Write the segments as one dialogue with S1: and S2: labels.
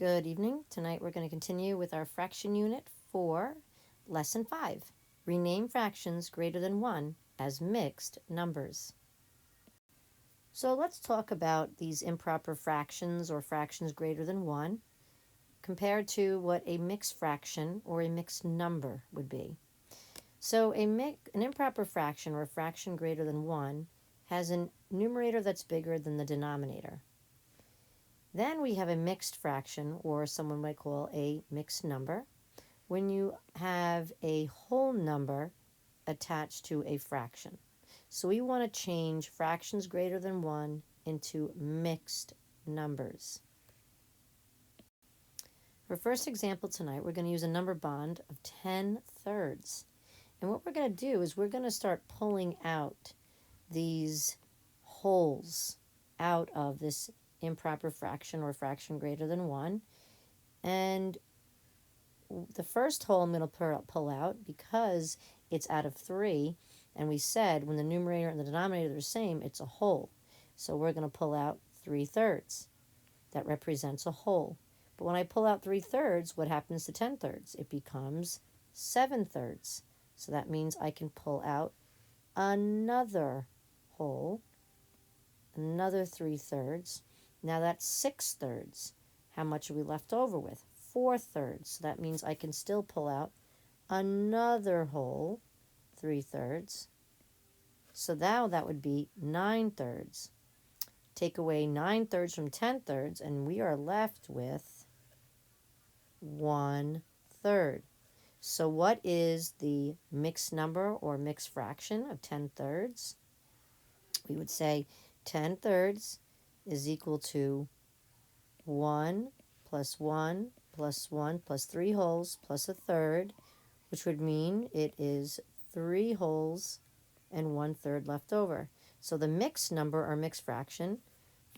S1: Good evening. Tonight we're going to continue with our fraction unit for Lesson 5. Rename fractions greater than 1 as mixed numbers. So let's talk about these improper fractions or fractions greater than 1 compared to what a mixed fraction or a mixed number would be. So an improper fraction or a fraction greater than 1 has a numerator that's bigger than the denominator. Then we have a mixed fraction, or someone might call a mixed number, when you have a whole number attached to a fraction. So we want to change fractions greater than 1 into mixed numbers. For first example tonight, we're going to use a number bond of 10/3. And what we're going to do is we're going to start pulling out these wholes out of this improper fraction or fraction greater than 1. And the first whole I'm going to pull out because it's out of 3. And we said when the numerator and the denominator are the same, it's a whole. So we're going to pull out 3/3. That represents a whole. But when I pull out 3/3, what happens to 10/3? It becomes 7/3. So that means I can pull out another whole, another 3/3. Now that's 6/3. How much are we left over with? 4/3. So that means I can still pull out another whole, 3/3. So now that would be 9/3. Take away 9/3 from 10/3, and we are left with 1/3. So what is the mixed number or mixed fraction of 10/3? We would say 10/3 is equal to 1 plus 1 plus 1 plus 3 wholes plus a third, which would mean it is 3 wholes and 1/3 left over. So the mixed number or mixed fraction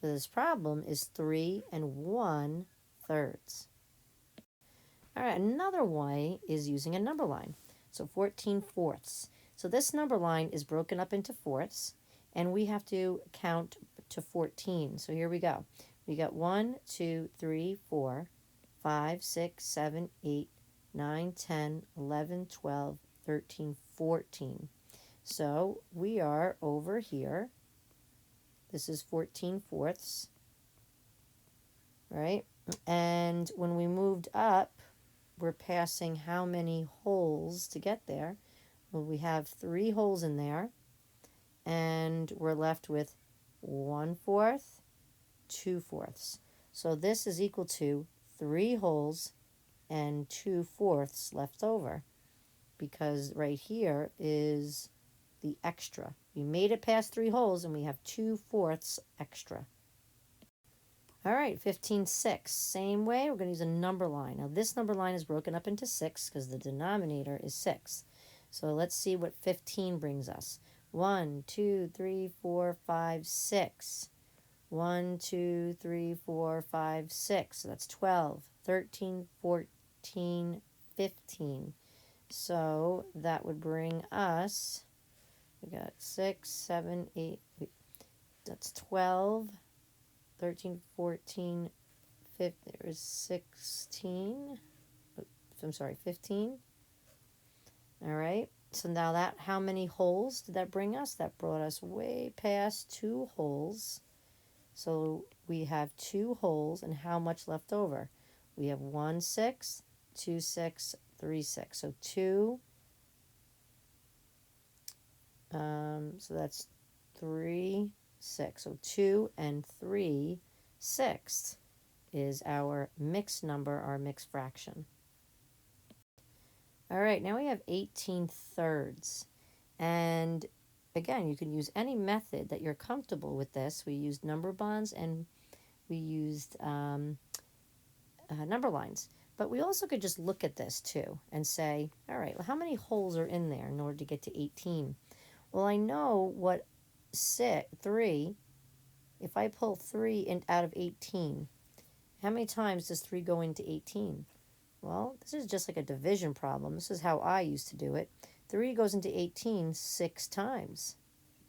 S1: for this problem is 3 1/3. All right, another way is using a number line. So 14/4. So this number line is broken up into fourths, and we have to count to 14. So here we go. We got 1, 2, 3, 4, 5, 6, 7, 8, 9, 10, 11, 12, 13, 14. So we are over here. This is 14/4, right? And when we moved up, we're passing how many wholes to get there? Well, we have 3 wholes in there, and we're left with 1/4, 2/4. So this is equal to 3 wholes and 2/4 left over, because right here is the extra. We made it past 3 wholes, and we have 2/4 extra. All right, 15/6. Same way, we're going to use a number line. Now, this number line is broken up into 6 because the denominator is 6. So let's see what 15 brings us. 1, 2, 3, 4, 5, 6. 1, 2, 3, 4, 5, 6. So that's 12, 13, 14, 15. So that would bring us, we got 6, 7, 8, that's 12, 13, 14, 15, there's 16, I'm sorry, 15. All right, so now that, how many wholes did that bring us? That brought us way past 2 wholes. So we have 2 wholes, and how much left over? We have 1/6, 2/6, 3/6. So 2, so that's 3/6. So 2 3/6 is our mixed number, our mixed fraction. All right, now we have 18/3. And again, you can use any method that you're comfortable with this. We used number bonds and we used number lines. But we also could just look at this too and say, all right, well, how many wholes are in there in order to get to 18? Well, I know what 3, if I pull 3 out of 18, how many times does 3 go into 18? Well, this is just like a division problem. This is how I used to do it. 3 goes into 18 6 times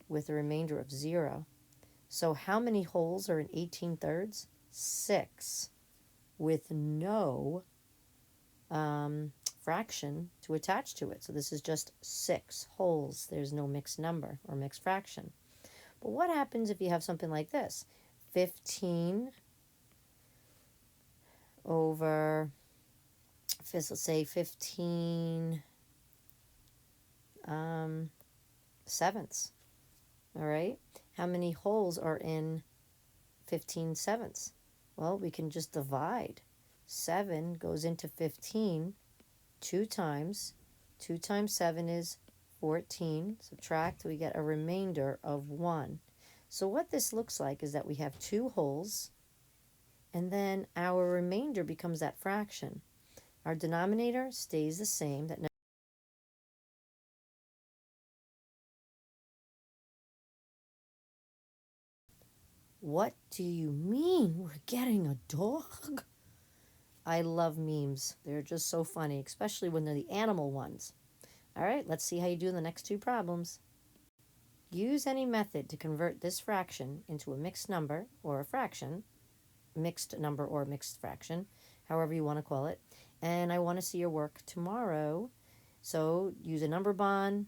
S1: with a remainder of 0. So how many wholes are in 18/3? 6. with no fraction to attach to it. So this is just 6 wholes. There's no mixed number or mixed fraction. But what happens if you have something like this? 15 over, let's say 15 sevenths. All right. How many wholes are in 15 sevenths? Well, we can just divide. 7 goes into 15 2 times. 2 times 7 is 14. Subtract, we get a remainder of 1. So what this looks like is that we have 2 wholes, and then our remainder becomes that fraction. Our denominator stays the same. What do you mean we're getting a dog? I love memes. They're just so funny, especially when they're the animal ones. All right, let's see how you do in the next 2 problems. Use any method to convert this fraction into a mixed number or a fraction, mixed number or mixed fraction, however you want to call it. And I want to see your work tomorrow. So use a number bond,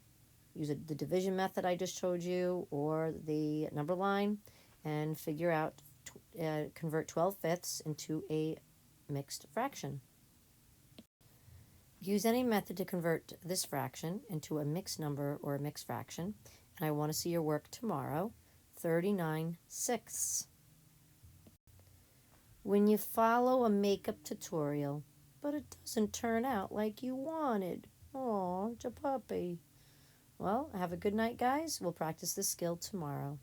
S1: use the division method I just showed you, or the number line, and figure out, convert 12 fifths into a mixed fraction. Use any method to convert this fraction into a mixed number or a mixed fraction, and I want to see your work tomorrow. 39 sixths. When you follow a makeup tutorial, but it doesn't turn out like you wanted. Aw, it's a puppy. Well, have a good night, guys. We'll practice this skill tomorrow.